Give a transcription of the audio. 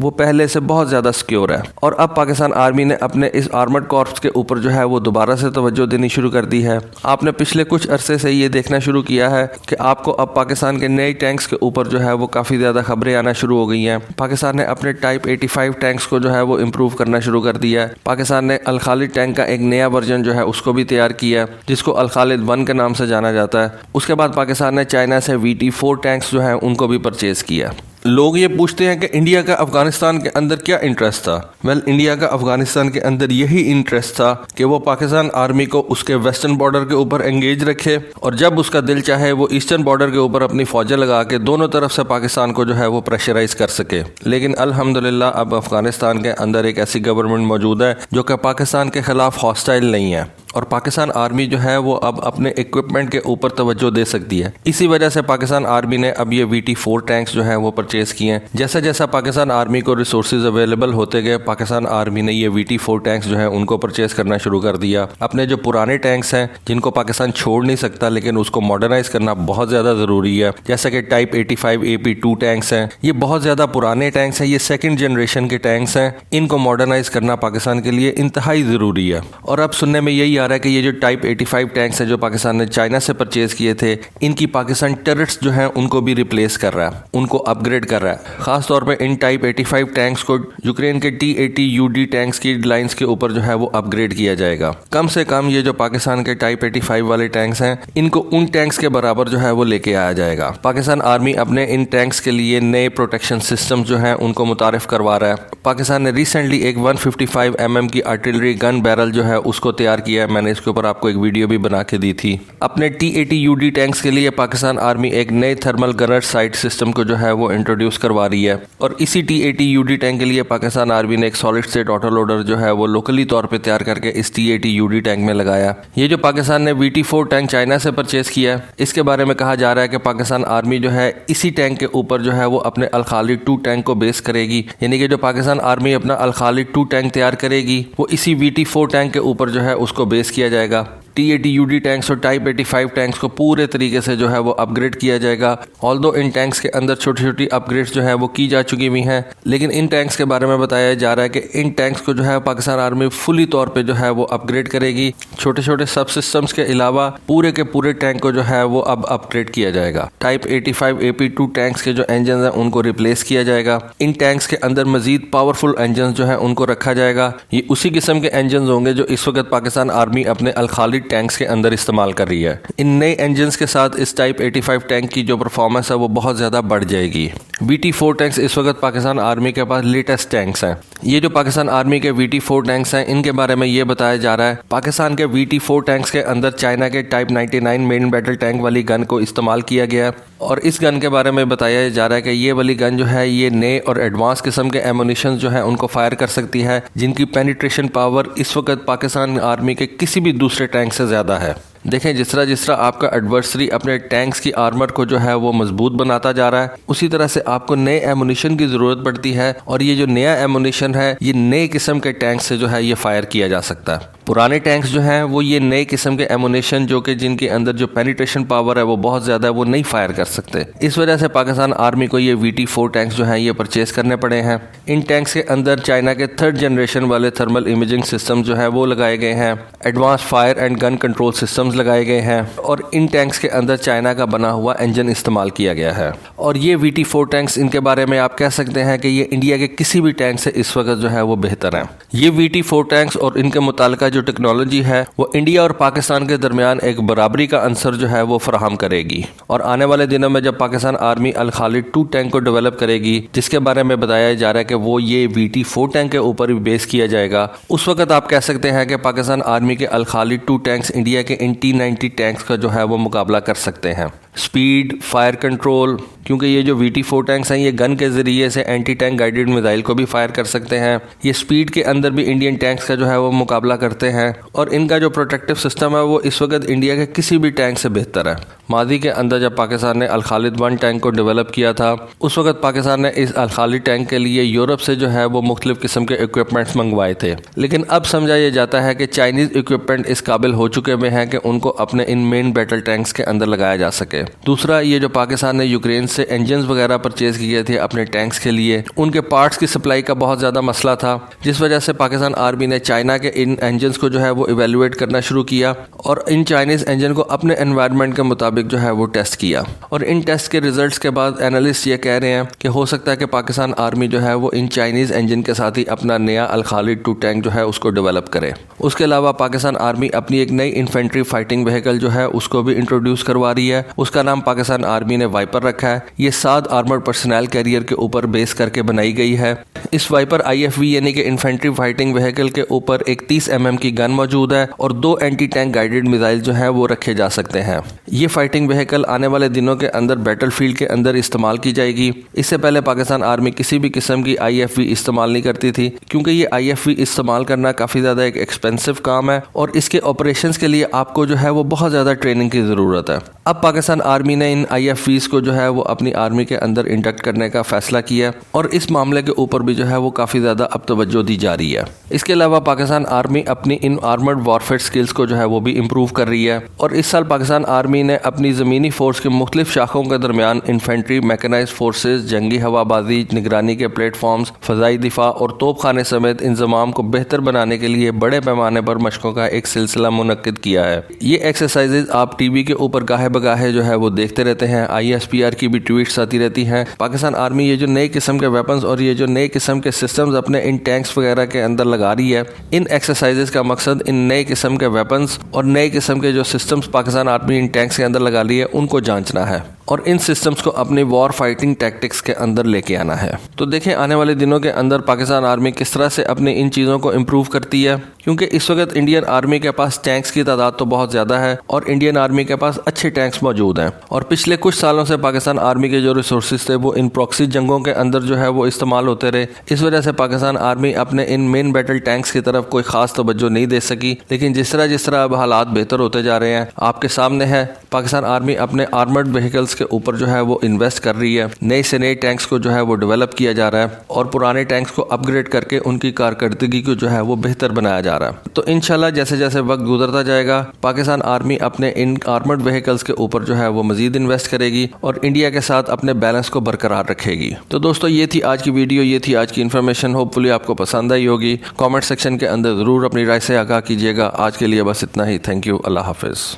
وہ پہلے سے بہت زیادہ سیکیور ہے، اور اب پاکستان آرمی نے اپنے اس آرمڈ کارپس کے اوپر جو ہے وہ دوبارہ سے توجہ دینی شروع کر دی ہے۔ آپ نے پچھلے کچھ عرصے سے یہ دیکھنا شروع کیا ہے کہ آپ کو اب پاکستان کے نئے ٹینکس کے اوپر جو ہے وہ کافی زیادہ خبریں آنا شروع ہو گئی ہیں۔ پاکستان نے اپنے ٹائپ 85 ٹینکس کو جو ہے وہ امپروو کرنا شروع کر دیا ہے۔ پاکستان نے الخالد ٹینک کا ایک نیا ورژن جو ہے اس کو بھی تیار کیا ہے، جس کو الخالد 1 کے نام سے جانا جاتا ہے۔ اس کے بعد پاکستان نے چائنا سے VT4 ٹینکس جو ہیں ان کو بھی پرچیز کیا۔ لوگ یہ پوچھتے ہیں کہ انڈیا کا افغانستان کے اندر کیا انٹرسٹ تھا؟ انڈیا کا افغانستان کے اندر یہی انٹرسٹ تھا کہ وہ پاکستان آرمی کو اس کے ویسٹرن بارڈر کے اوپر انگیج رکھے، اور جب اس کا دل چاہے وہ ایسٹرن بارڈر کے اوپر اپنی فوجیں لگا کے دونوں طرف سے پاکستان کو جو ہے وہ پریشرائز کر سکے۔ لیکن الحمدللہ اب افغانستان کے اندر ایک ایسی گورنمنٹ موجود ہے جو کہ پاکستان کے خلاف ہاسٹائل نہیں ہے، اور پاکستان آرمی جو ہے وہ اب اپنے ایکوپمنٹ کے اوپر توجہ دے سکتی ہے۔ اسی وجہ سے پاکستان آرمی نے اب یہ VT4 ٹینکس جو ہیں وہ پرچیز کیے ہیں۔ جیسا جیسا پاکستان آرمی کو ریسورسز اویلیبل ہوتے گئے، پاکستان آرمی نے یہ VT4 ٹینکس جو ہیں ان کو پرچیز کرنا شروع کر دیا۔ اپنے جو پرانے ٹینکس ہیں جن کو پاکستان چھوڑ نہیں سکتا لیکن اس کو ماڈرنائز کرنا بہت زیادہ ضروری ہے، جیسا کہ ٹائپ 85 AP2 ٹینکس ہیں، یہ بہت زیادہ پرانے ٹینکس ہیں، یہ سیکنڈ جنریشن کے ٹینکس ہیں، ان کو ماڈرنائز کرنا پاکستان کے لیے انتہائی ضروری ہے۔ اور اب سننے میں یہی آ رہا ہے کہ یہ جو ٹائپ 85 ٹینکس ہیں جو پاکستان نے چائنا سے پرچیز کیے تھے، ان کی پاکستان ٹرٹس جو ہیں ان کو بھی ریپلیس کر رہا ہے، ان کو اپ گریڈ کر رہا ہے۔ خاص طور پہ ان ٹائپ 85 ٹینکس کو یوکرین کے T-80UD ٹینکس کی لائنز کے اوپر جو ہے وہ اپ گریڈ کیا جائے گا۔ کم سے کم یہ جو پاکستان کے ٹائپ 85 والے ٹینکس ہیں ان کو ان ٹینکس کے برابر جو ہے وہ لے کے آیا جائے گا۔ پاکستان آرمی اپنے ان ٹینکس کے لیے نئے پروٹیکشن سسٹم جو ہیں ان کو متعارف کروا رہا ہے۔ پاکستان نے ریسنٹلی ایک 155 mm کی آرٹلری گن بیرل جو ہے اس کو تیار کیا ہے، میں نے اس کے اوپر آپ کو ایک ویڈیو بھی بنا کے دی تھی۔ اپنے T-80UD ٹینکس کے لیے پاکستان آرمی ایک نئے تھرمل گنر سائٹ سسٹم کو جو ہے وہ انٹروڈیوس کروا رہی ہے، اور اسی T-80UD ٹینک کے لیے پاکستان آرمی نے ایک سالڈ اسٹیٹ آٹو لوڈر جو ہے وہ لوکلی طور پہ تیار کر کے اس T-80UD ٹینک میں لگایا۔ یہ جو پاکستان نے VT4 ٹینک چائنا سے پرچیز کیا ہے، اس کے بارے میں کہا جا رہا ہے کہ پاکستان آرمی جو ہے اسی ٹینک کے اوپر جو ہے وہ اپنے الخالد 2 ٹینک کو بیس کرے گی، یعنی کہ جو پاکستان آرمی اپنا الخالد 2 ٹینک تیار کرے گی وہ اسی VT4 ٹینک کے اوپر جو ہے اس کو بیس کیا جائے گا۔ T-80UD ٹینکس اور ٹائپ 85 ٹینکس کو پورے طریقے سے جو ہے وہ اپ گریڈ کیا جائے گا۔ آلدو ان ٹینکس کے اندر چھوٹی چھوٹی اپ گریڈز جو ہے وہ کی جا چکی ہوئی ہیں، لیکن ان ٹینکس کے بارے میں بتایا جا رہا ہے کہ ان ٹینکس کو جو ہے پاکستان آرمی فلی طور پہ جو ہے وہ اپ گریڈ کرے گی۔ چھوٹے چھوٹے سب سسٹمز کے علاوہ پورے کے پورے ٹینک کو جو ہے وہ اب اپ گریڈ کیا جائے گا۔ ٹائپ 85 AP2 ٹینکس کے جو انجنز ہیں ان کو ریپلیس کیا جائے گا۔ ان ٹینکس کے اندر مزید پاورفل انجنز جو ہیں ان کو رکھا جائے گا۔ یہ اسی قسم کے انجنز ہوں گے جو اس وقت پاکستان آرمی اپنے الخالد ٹینکس کے اندر استعمال کر رہی ہے۔ ان نئے انجنز کے ساتھ اس ٹائپ 85 ٹینک کی جو پرفارمنس ہے وہ بہت زیادہ بڑھ جائے گی۔ VT4 ٹینکس اس وقت پاکستان آرمی کے پاس لیٹسٹ ٹینکس ہیں۔ یہ جو پاکستان آرمی کے VT4 ٹینکس ہیں ان کے بارے میں یہ بتایا جا رہا ہے پاکستان کے VT4 ٹینکس کے اندر چائنا کے ٹائپ 99 مین بیٹل ٹینک والی گن کو استعمال کیا گیا ہے، اور اس گن کے بارے میں بتایا جا رہا ہے کہ یہ والی گن جو ہے یہ نئے اور ایڈوانس قسم کے ایمونیشن جو ہیں ان کو فائر کر سکتی ہے، جن کی پینیٹریشن پاور اس وقت پاکستان آرمی کے کسی بھی دوسرے ٹینک سے زیادہ ہے۔ دیکھیں جس طرح آپ کا ایڈورسری اپنے ٹینکس کی آرمر کو جو ہے وہ مضبوط بناتا جا رہا ہے، اسی طرح سے آپ کو نئے ایمونیشن کی ضرورت پڑتی ہے، اور یہ جو نیا ایمونیشن ہے یہ نئے قسم کے ٹینک سے جو ہے یہ فائر کیا جا سکتا ہے۔ پرانے ٹینکس جو ہیں وہ یہ نئے قسم کے ایمونیشن جو کہ جن کے اندر جو پینیٹریشن پاور ہے وہ بہت زیادہ ہے وہ نہیں فائر کر سکتے۔ اس وجہ سے پاکستان آرمی کو یہ VT4 ٹینکس جو ہیں یہ پرچیز کرنے پڑے ہیں۔ ان ٹینکس کے اندر چائنا کے 3rd جنریشن والے تھرمل امیجنگ سسٹم جو ہے وہ لگائے گئے ہیں، advance fire and gun control systems لگائے گئے ہیں، اور ان ٹینکس کے اندر چائنا کا بنا ہوا انجن استعمال کیا گیا ہے۔ اور یہ VT4 ٹینکس ان کے بارے میں آپ کہہ سکتے ہیں کہ یہ انڈیا کے کسی بھی ٹینک سے اس وقت جو ہے وہ بہتر ہیں۔ یہ VT4 ٹینکس اور ان کے متعلقہ جو ٹیکنالوجی ہے وہ انڈیا اور پاکستان کے درمیان ایک برابری کا عنصر جو ہے وہ فراہم کرے گی، اور آنے والے دنوں میں جب پاکستان آرمی الخالد 2 ٹینک کو ڈیولپ کرے گی جس کے بارے میں بتایا جا رہا ہے کہ وہ یہ VT4 ٹینک کے اوپر بھی بیس کیا جائے گا، اس وقت آپ کہہ سکتے ہیں کہ پاکستان آرمی کے الخالد 2 ٹینکس انڈیا کے ان T-90 ٹینکس کا جو ہے وہ مقابلہ کر سکتے ہیں۔ سپیڈ، فائر کنٹرول، کیونکہ یہ جو VT4 ٹینکس ہیں یہ گن کے ذریعے سے اینٹی ٹینک گائیڈڈ میزائل کو بھی فائر کر سکتے ہیں، یہ سپیڈ کے اندر بھی انڈین ٹینکس کا جو ہے وہ مقابلہ کرتے ہیں، اور ان کا جو پروٹیکٹیو سسٹم ہے وہ اس وقت انڈیا کے کسی بھی ٹینک سے بہتر ہے۔ ماضی کے اندر جب پاکستان نے الخالد 1 ٹینک کو ڈیولپ کیا تھا اس وقت پاکستان نے اس الخالد ٹینک کے لیے یورپ سے جو ہے وہ مختلف قسم کے اکوپمنٹس منگوائے تھے، لیکن اب سمجھا یہ جاتا ہے کہ چائنیز اکوپمنٹ اس قابل ہو چکے ہوئے ہیں کہ ان کو اپنے ان مین بیٹل ٹینکس کے اندر لگایا جا سکے۔ سکے۔ دوسرا، یہ جو پاکستان نے یوکرین سے انجنز وغیرہ پرچیز کیے تھے اپنے ٹینکس کے لیے، ان کے پارٹس کی سپلائی کا بہت زیادہ مسئلہ تھا، جس وجہ سے پاکستان آرمی نے چائنا کے ان انجنز کو جو ہے وہ ایویلویٹ کرنا شروع کیا اور ان چائنیز انجن کو اپنے انوائرمنٹ کے مطابق جو ہے وہ ٹیسٹ کیا، اور ان ٹیسٹ کے ریزلٹس کے بعد اینالسٹ یہ کہہ رہے ہیں کہ ہو سکتا ہے کہ پاکستان آرمی جو ہے وہ ان چائنیز انجن کے ساتھ ہی اپنا نیا الخالد 2 ٹینک جو ہے اس کو ڈیولپ کرے۔ اس کے علاوہ پاکستان آرمی اپنی ایک نئی انفینٹری فائٹنگ وہیکل جو ہے اس کو بھی انٹروڈیوس کروا رہی ہے، اس کا نام پاکستان آرمی نے وائپر رکھا ہے۔ یہ 7 آرمرڈ پرسنل کیریئر کے اوپر بیس کر کے بنائی گئی ہے۔ اس وائپر IFV یعنی کہ انفینٹری فائٹنگ وہیکل کے اوپر ایک 30 mm کی گن موجود ہے اور 2 اینٹی ٹینک گائیڈڈ میزائل جو ہے وہ رکھے جا سکتے ہیں۔ یہ فائٹنگ وہیکل آنے والے دنوں کے اندر بیٹل فیلڈ کے اندر استعمال کی جائے گی۔ اس سے پہلے پاکستان آرمی کسی بھی قسم کی IFV استعمال نہیں کرتی تھی، کیونکہ یہ IFV استعمال کرنا کافی زیادہ ایک ایکسپینسو کام ہے اور اس کے آپریشنز کے لیے آپ کو جو ہے وہ بہت زیادہ ٹریننگ کی ضرورت ہے۔ اب پاکستان آرمی نے ان IFVs کو جو ہے وہ اپنی آرمی کے اندر انڈکٹ کرنے کا فیصلہ کیا اور اس معاملے کے اوپر بھی جو ہے وہ کافی زیادہ اب توجہ دی جا رہی ہے۔ اس کے علاوہ پاکستان آرمی اپنی ان آرمرڈ وارفیئر سکلز کو جو ہے وہ بھی امپروو کر رہی ہے، اور اس سال پاکستان آرمی نے اپنی زمینی فورس کے مختلف شاخوں کے درمیان انفینٹری، میکنائزڈ فورسز، جنگی ہوا بازی، نگرانی کے پلیٹ فارمز، فضائی دفاع اور توپ خانے سمیت انضمام کو بہتر بنانے کے لیے بڑے پیمانے پر مشقوں کا ایک سلسلہ منعقد کیا ہے۔ یہ ایکسرسائزز آپ ٹی وی کے اوپر گاہے بگاہے جو ہے وہ دیکھتے رہتے ہیں، ISPR کی بھی ٹویٹس آتی رہتی ہیں۔ پاکستان آرمی یہ جو نئے قسم کے ویپنز اور یہ جو نئے قسم کے سسٹمز اپنے ان ٹینکس وغیرہ کے اندر لگا رہی ہے، ان ایکسرسائزز کا مقصد ان نئے قسم کے ویپنز اور نئے قسم کے جو سسٹمز پاکستان آرمی ان ٹینکس کے اندر لگا رہی ہے ان کو جانچنا ہے اور ان سسٹمز کو اپنی وار فائٹنگ ٹیکٹکس کے اندر لے کے آنا ہے۔ تو دیکھیں آنے والے دنوں کے اندر پاکستان آرمی کس طرح سے اپنی ان چیزوں کو امپروو کرتی ہے، کیونکہ اس وقت انڈین آرمی کے پاس ٹینکس کی تعداد تو بہت زیادہ ہے اور انڈین آرمی کے پاس اچھے ٹینکس موجود ہیں، اور پچھلے کچھ سالوں سے پاکستان آرمی کے جو ریسورسز تھے وہ ان پراکسی جنگوں کے اندر جو ہے وہ استعمال ہوتے رہے۔ اس وجہ سے پاکستان آرمی اپنے ان مین بیٹل ٹینکس کی طرف کوئی خاص توجہ نہیں دے سکی، لیکن جس طرح اب حالات بہتر ہوتے جا رہے ہیں آپ کے سامنے ہے، پاکستان آرمی اپنے آرمرڈ وہیکلز کے اوپر جو ہے وہ انویسٹ کر رہی ہے، نئے سے نئے ٹینکس کو جو ہے وہ ڈیولپ کیا جا رہا ہے اور پرانے ٹینکس کو اپ گریڈ کر کے ان کی کارکردگی کو جو ہے وہ بہتر بنایا جا رہا ہے۔ تو انشاءاللہ جیسے جیسے وقت گزرتا جائے گا پاکستان آرمی اپنے ان آرمرڈ وہیکلز کے اوپر جو ہے وہ مزید انویسٹ کرے گی اور انڈیا کے ساتھ اپنے بیلنس کو برقرار رکھے گی۔ تو دوستو یہ تھی آج کی ویڈیو، یہ تھی آج کی انفارمیشن، ہوپ فلی آپ کو پسند آئی ہوگی۔ کامنٹ سیکشن کے اندر ضرور اپنی رائے سے آگاہ کیجیے گا۔ آج کے لیے بس اتنا ہی، تھینک یو، اللہ حافظ۔